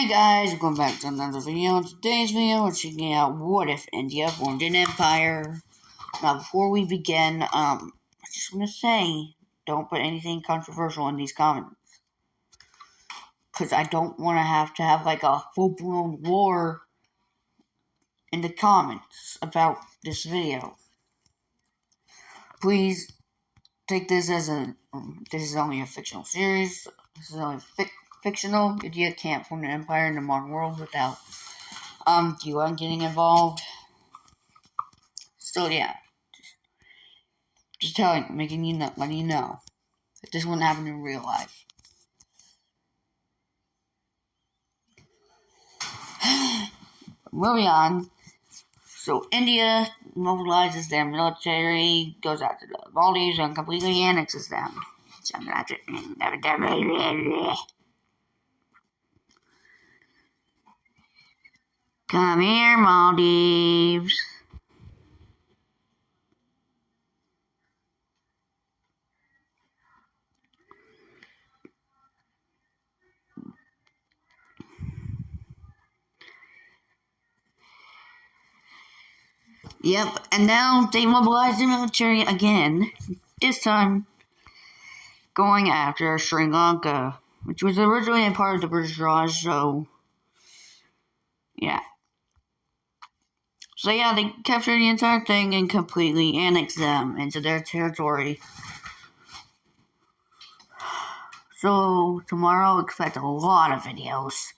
Hey guys, welcome back to another video. In today's video, we're checking out what if India formed an empire. Now, before we begin, I just want to say, don't put anything controversial in these comments. Because I don't want to have like a full-blown war in the comments about this video. Please take this as this is only a fictional series. This is only fictional. India can't form an empire in the modern world without UN getting involved. So yeah, just letting you know that this wouldn't happen in real life. Moving on. So India mobilizes their military, goes after the Maldives, and completely annexes them. Come here, Maldives. Yep, and now they mobilize the military again. This time, going after Sri Lanka, which was originally a part of the British Raj, so yeah. So yeah, they captured the entire thing and completely annexed them into their territory. So tomorrow, expect a lot of videos.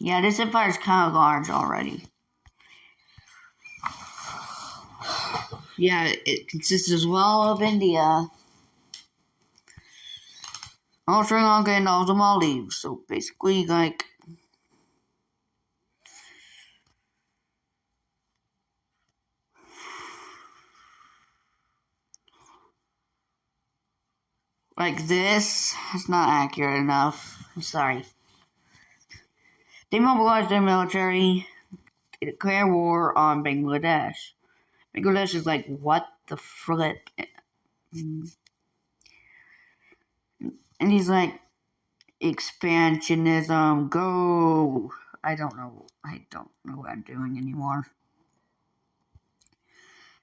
Yeah, this empire is kind of large already. Yeah, it consists as well of India, all Sri Lanka, and all the Maldives. So basically, like this is not accurate enough. I'm sorry. They mobilized their military to declare war on Bangladesh. Bangladesh is like, what the flip? And he's like, expansionism, go. I don't know what I'm doing anymore.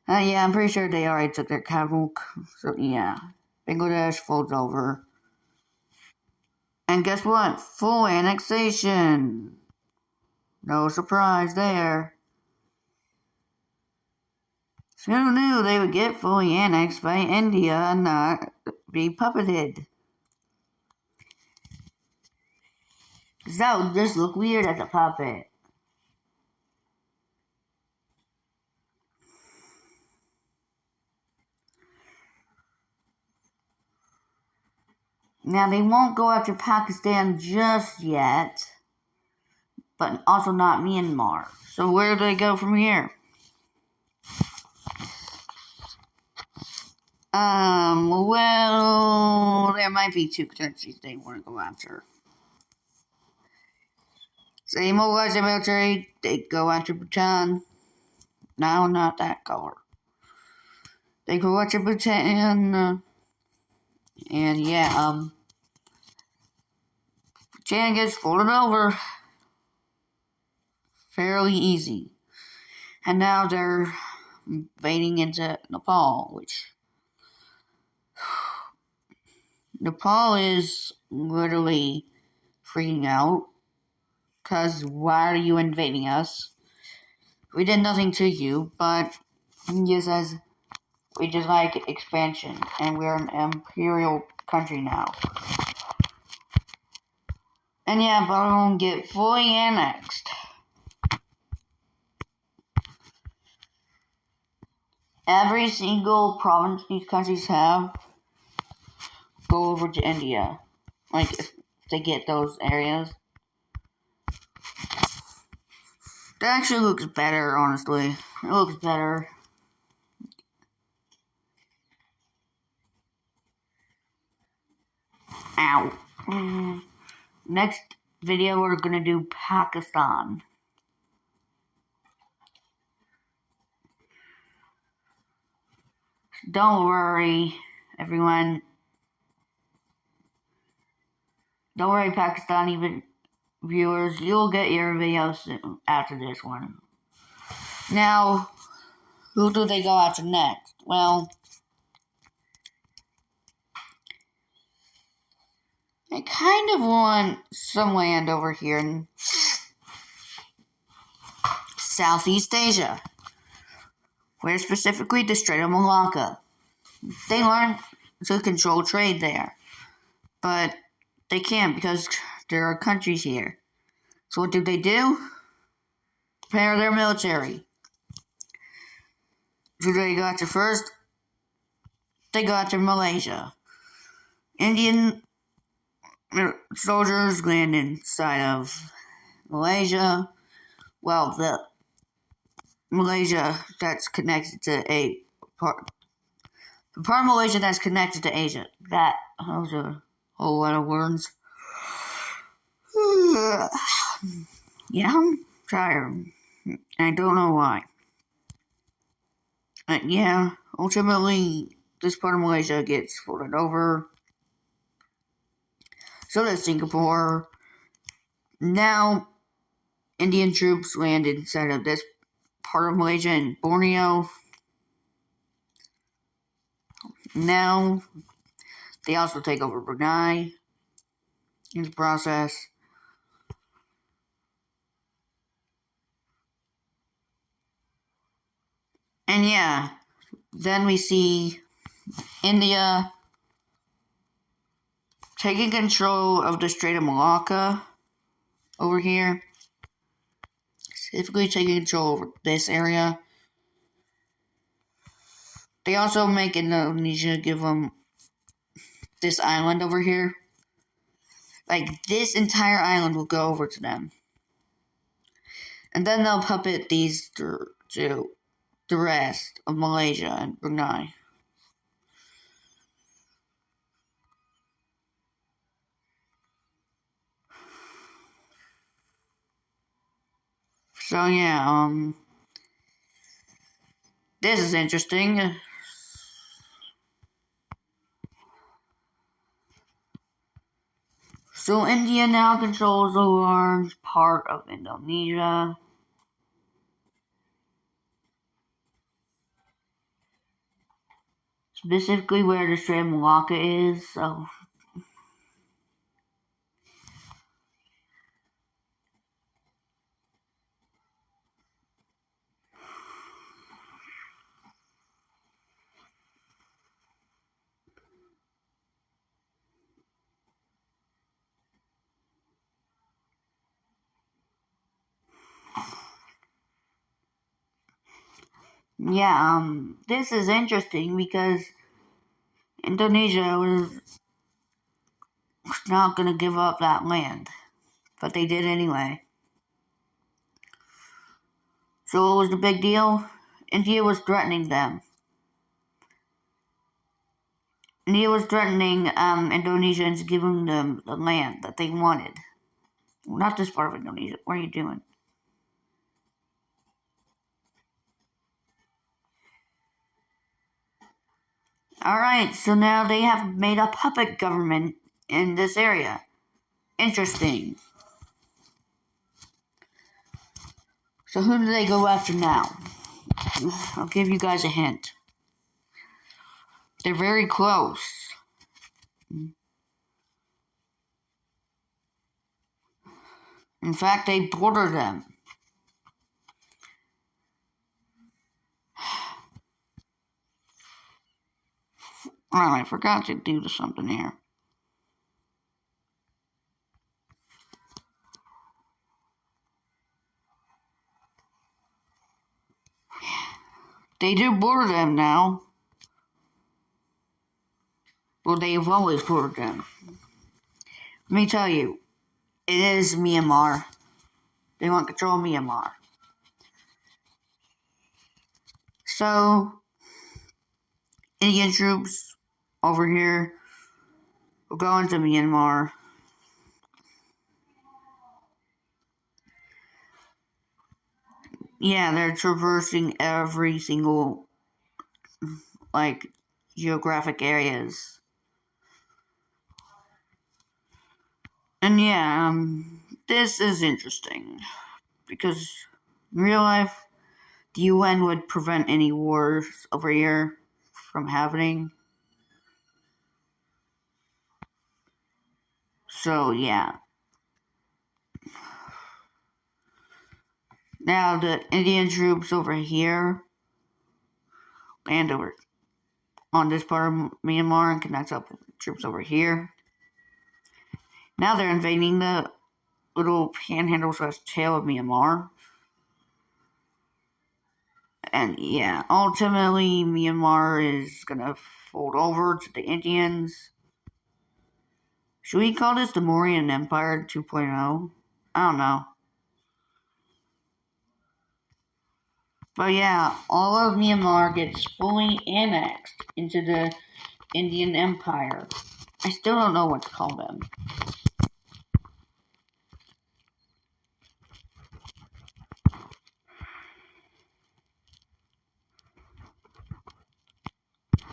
Yeah, I'm pretty sure they already took their capital. So yeah, Bangladesh folds over. And guess what? Full annexation. No surprise there. So who knew they would get fully annexed by India and not be puppeted? Because that would just look weird as a puppet. Now, they won't go after Pakistan just yet, but also not Myanmar. So where do they go from here? Well, there might be two countries they want to go after. So they mobilize their military, they go after Bhutan. No, not that color. They go after Bhutan, and yeah, Bhutan gets folded over fairly easy. And now they're invading into Nepal, which Nepal is literally freaking out. Because why are you invading us? We did nothing to you, but India says we just like expansion, and we're an imperial country now. And yeah, but we won't get fully annexed. Every single province these countries have go over to India. Like, if they get those areas. That actually looks better, honestly. It looks better. Now, next video we're gonna do Pakistan. Don't worry, everyone. Don't worry, Pakistani viewers. You'll get your videos soon after this one. Now, who do they go after next? Well, I kind of want some land over here in Southeast Asia, where specifically the Strait of Malacca. They want to control trade there, but they can't because there are countries here. So what do? Prepare their military. Who do they go after first? They go after Malaysia. Indian soldiers land inside of Malaysia. Well, the Malaysia that's connected to the part of Malaysia that's connected to Asia. That was a whole lot of words. Yeah, I'm tired. I don't know why. Yeah, ultimately, this part of Malaysia gets folded over. So does Singapore. Now, Indian troops land inside of this part of Malaysia in Borneo. Now, they also take over Brunei in the process. And yeah, then we see India taking control of the Strait of Malacca over here. Specifically taking control over this area. They also make Indonesia give them this island over here. Like, this entire island will go over to them. And then they'll puppet these to the rest of Malaysia and Brunei. So yeah, this is interesting. So India now controls a large part of Indonesia. Specifically where the Strait of Malacca is, so yeah, this is interesting because Indonesia was not gonna give up that land, but they did anyway. So what was the big deal? India was threatening them. India was threatening Indonesia into giving them the land that they wanted. Well, not this part of Indonesia. What are you doing? Alright, so now they have made a puppet government in this area. Interesting. So who do they go after now? I'll give you guys a hint. They're very close. In fact, they border them. Oh, I forgot to do something here. They do border them now. Well, they have always bordered them. Let me tell you, it is Myanmar. They want control of Myanmar. So, Indian troops over here We're going to Myanmar. Yeah, they're traversing every single, like, geographic areas. And yeah, this is interesting. Because in real life, the UN would prevent any wars over here from happening. So, yeah. Now, the Indian troops over here and over on this part of Myanmar and connects up with troops over here. Now they're invading the little panhandle slash tail of Myanmar. And yeah, ultimately, Myanmar is gonna fold over to the Indians. Should we call this the Mauryan Empire 2.0? I don't know. But yeah, all of Myanmar gets fully annexed into the Indian Empire. I still don't know what to call them.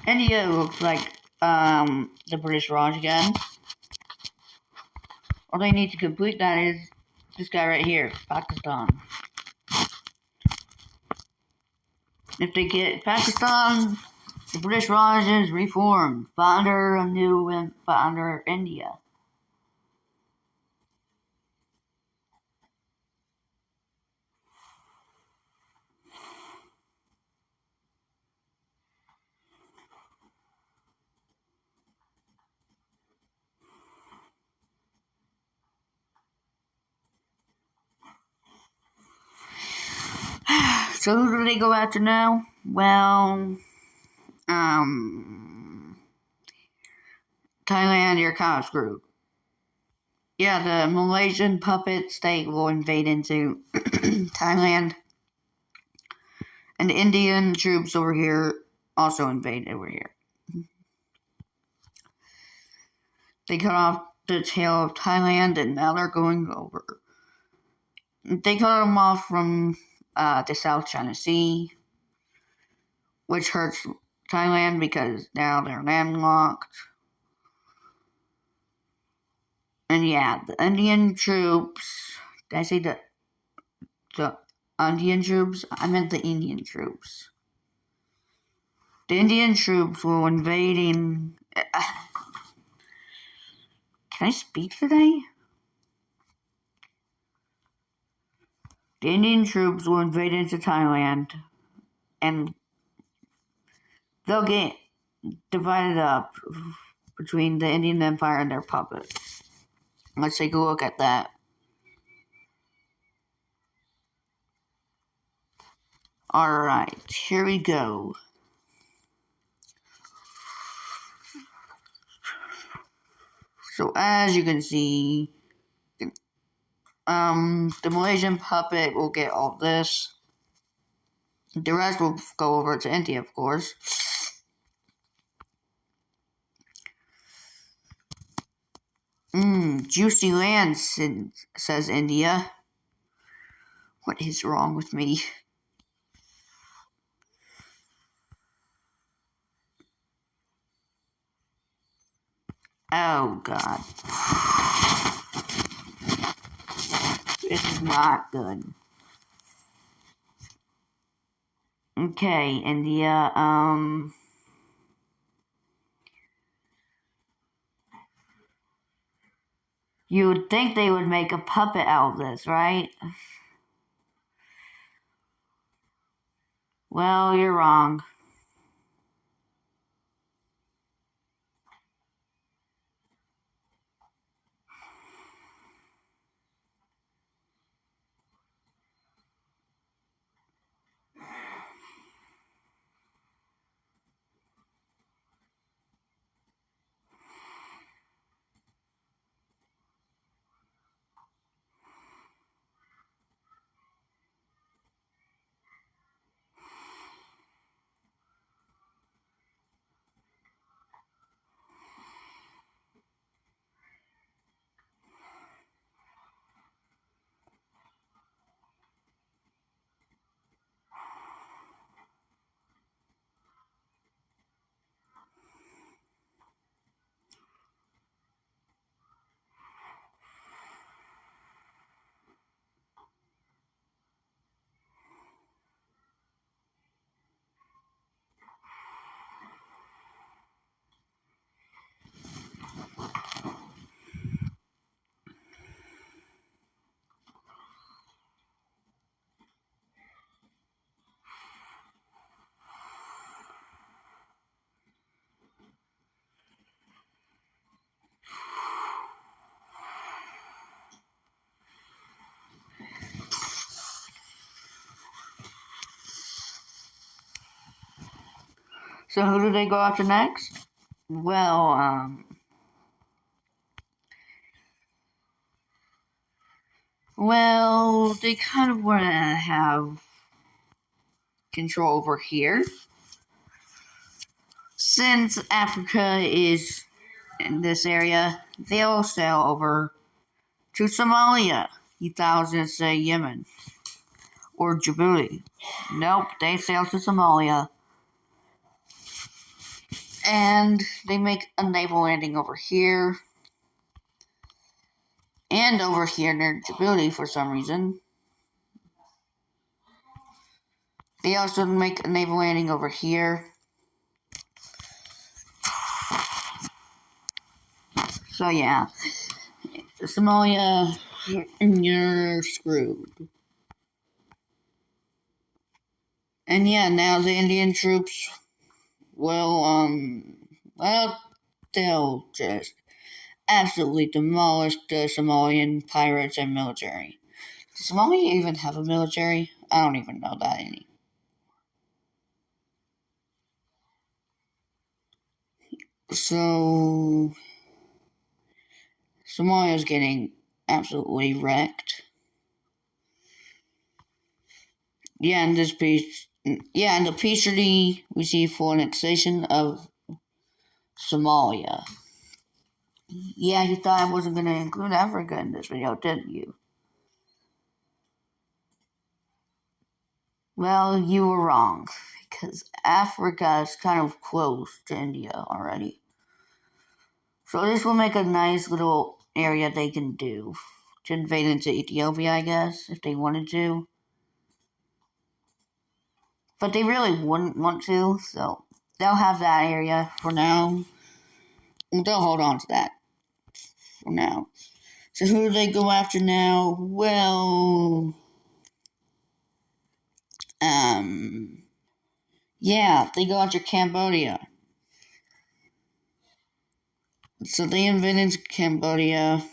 India looks like the British Raj again. All they need to complete that is this guy right here, Pakistan. If they get Pakistan, the British Raj is reformed, founder of new founder India. So who do they go after now? Well, Thailand, you're kind of screwed. Yeah, the Malaysian puppet state will invade into Thailand. And the Indian troops over here also invade over here. They cut off the tail of Thailand and now they're going over. They cut them off from the South China Sea, which hurts Thailand because now they're landlocked. And yeah, the Indian troops. Did I say the Indian troops? I meant the Indian troops. The Indian troops were invading. Can I speak today? The Indian troops will invade into Thailand, and they'll get divided up between the Indian Empire and their puppets. Let's take a look at that. Alright, here we go. So as you can see, the Malaysian puppet will get all this. The rest will go over to India, of course. Juicy land, says India. What is wrong with me? Oh, God. This is not good. Okay, India, you would think they would make a puppet out of this, right? Well, you're wrong. So who do they go after next? Well, they kind of want to have control over here. Since Africa is in this area, they'll sail over to Somalia. You thought I was going to say Yemen or Djibouti. Nope, they sail to Somalia. And they make a naval landing over here. And over here near Djibouti for some reason. They also make a naval landing over here. So yeah, Somalia, you're screwed. And yeah, now the Indian troops, well, they'll just absolutely demolish the Somalian pirates and military. Does Somalia even have a military? I don't even know that any. So Somalia's getting absolutely wrecked. Yeah, in this peace, in the peace treaty, we see full annexation of Somalia. Yeah, you thought I wasn't going to include Africa in this video, didn't you? Well, you were wrong, because Africa is kind of close to India already. So this will make a nice little area they can do to invade into Ethiopia, I guess, if they wanted to. But they really wouldn't want to, so they'll have that area for now. They'll hold on to that for now. So who do they go after now? Well, yeah, they go after Cambodia. So they invaded Cambodia.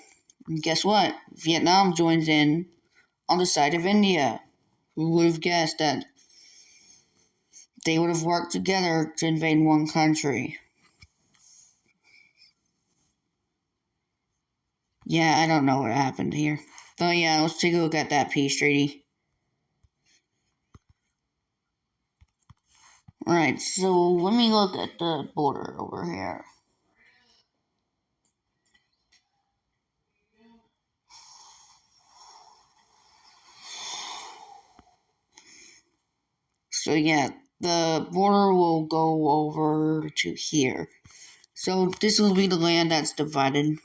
And guess what? Vietnam joins in on the side of India. Who would have guessed that they would have worked together to invade one country? Yeah, I don't know what happened here. But yeah, let's take a look at that peace treaty. Alright, so let me look at the border over here. So yeah, the border will go over to here. So this will be the land that's divided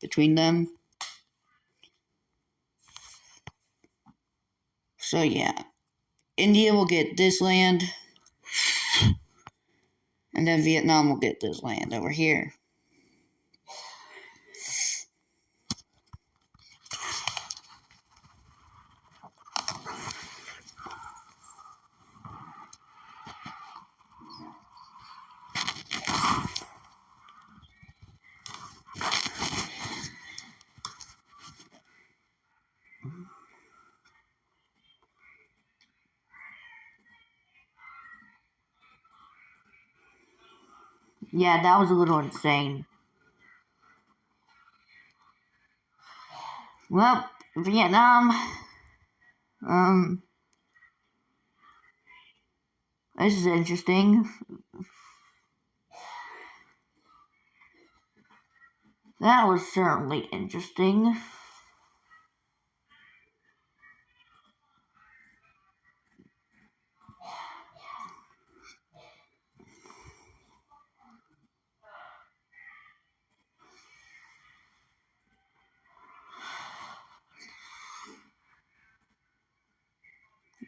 between them. So yeah, India will get this land, and then Vietnam will get this land over here. Yeah, that was a little insane. Well, Vietnam, this is interesting. That was certainly interesting.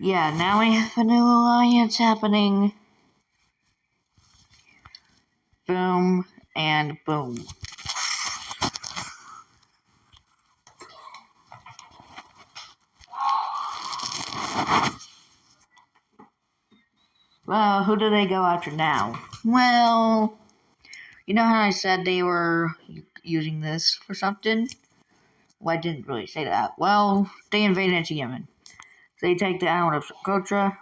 Yeah, now we have a new alliance happening. Boom and boom. Well, who do they go after now? Well, you know how I said they were using this for something? Well, I didn't really say that. Well, they invaded into Yemen. So they take the island of Socotra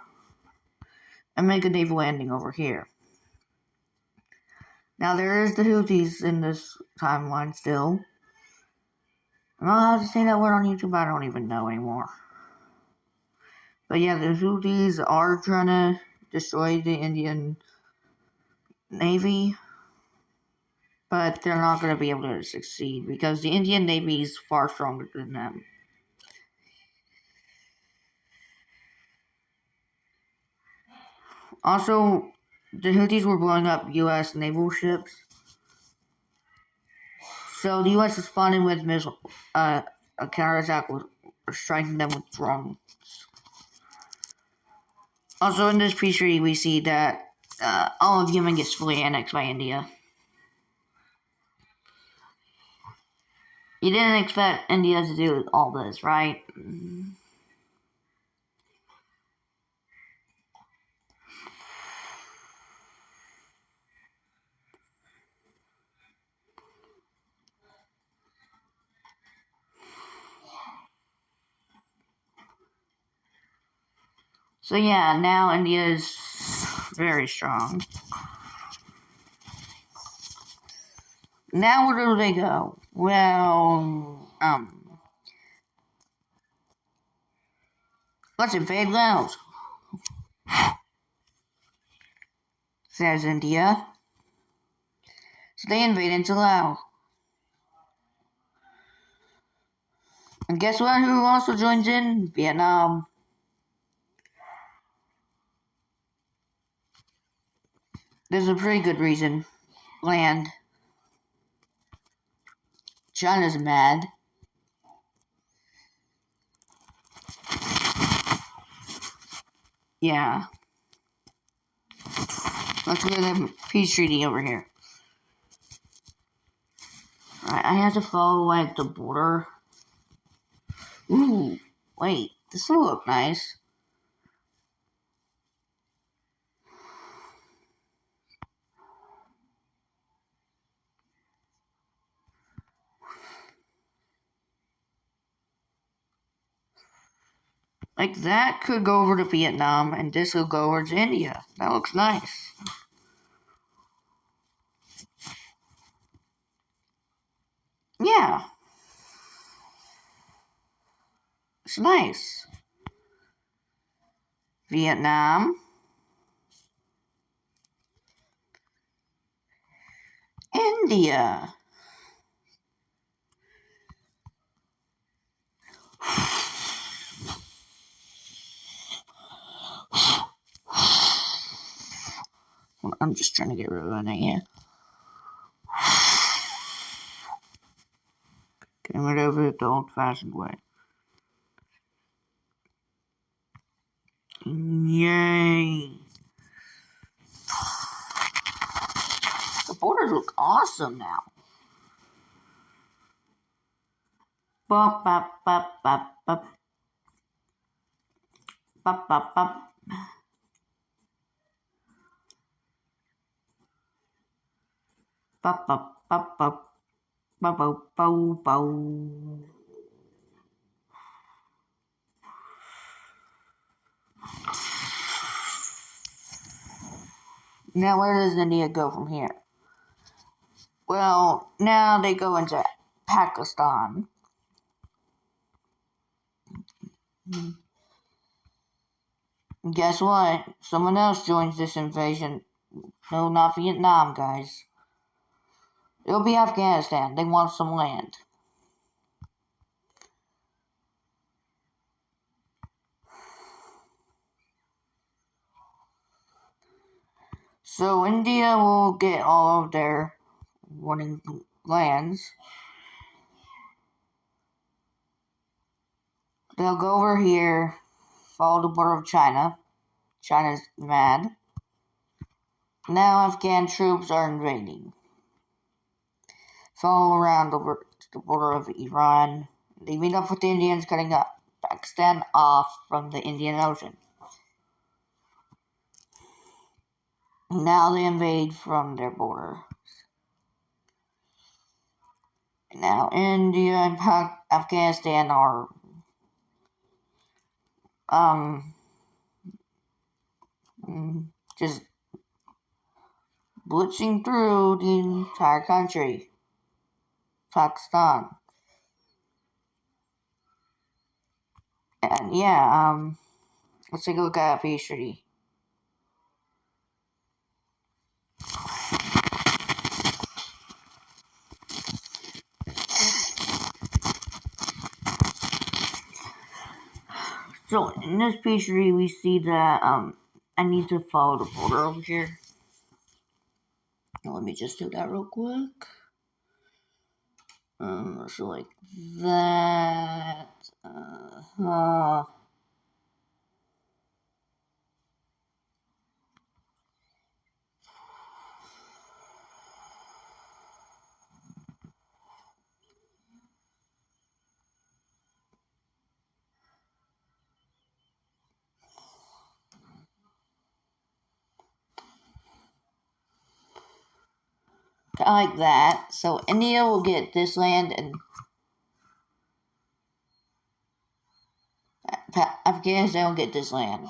and make a naval landing over here. Now there is the Houthis in this timeline still. I'm not allowed to say that word on YouTube. I don't even know anymore. But yeah, the Houthis are trying to destroy the Indian Navy, but they're not going to be able to succeed because the Indian Navy is far stronger than them. Also, the Houthis were blowing up U.S. naval ships, so the U.S. responded with a counterattack with striking them with drones. Also, in this peace treaty, we see that all of Yemen gets fully annexed by India. You didn't expect India to do all this, right? So yeah, now India is very strong. Now where do they go? Well, let's invade Laos, says India. So they invade into Laos. And guess what? Who also joins in? Vietnam. There's a pretty good reason. Land. China's mad. Yeah. Let's go to the peace treaty over here. Alright, I have to follow like the border. Ooh, wait, this will look nice. Like that could go over to Vietnam and this will go over to India. That looks nice. Yeah. It's nice. Vietnam. India. I'm just trying to get rid of that here. Getting rid of it the old-fashioned way. Yay. The borders look awesome now. Bop, bop, bop, bop, bop. Bop, bop, bop. Bop, bop, bop, bop. Bow, bow, bow, bow. Now, where does India go from here? Well, now they go into Pakistan. And guess what? Someone else joins this invasion. No, not Vietnam, guys. It'll be Afghanistan. They want some land. So India will get all of their wanting lands. They'll go over here, follow the border of China. China's mad. Now Afghan troops are invading. Follow around over to the border of Iran. They meet up with the Indians, cutting up Pakistan off from the Indian Ocean. Now they invade from their border. Now India and Afghanistan are just blitzing through the entire country. Pakistan. And yeah, let's take a look at peace treaty. So in this peace treaty, we see that I need to follow the border over here. Now, let me just do that real quick. So like that. Like that. So India will get this land and Afghanistan will get this land.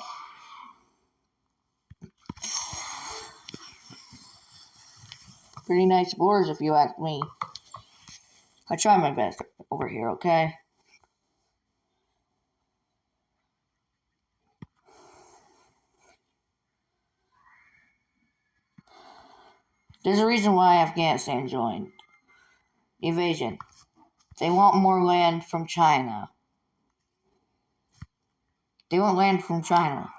Pretty nice borders if you ask me. I try my best over here, okay? There's a reason why Afghanistan joined the invasion. They want more land from China. They want land from China.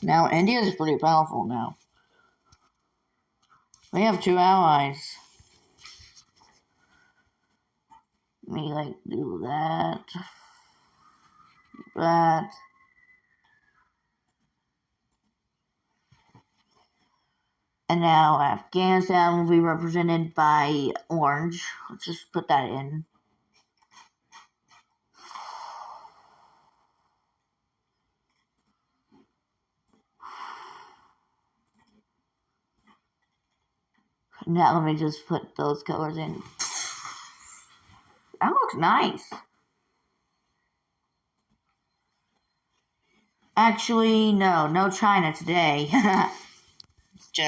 Now, India is pretty powerful now. We have 2 allies. Let me, like, do that. That. And now Afghanistan will be represented by orange. Let's just put that in. Now let me just put those colors in. That looks nice. Actually, no China today. So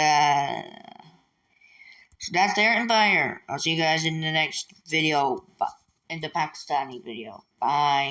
that's their empire. I'll see you guys in the next video, in the Pakistani video. Bye.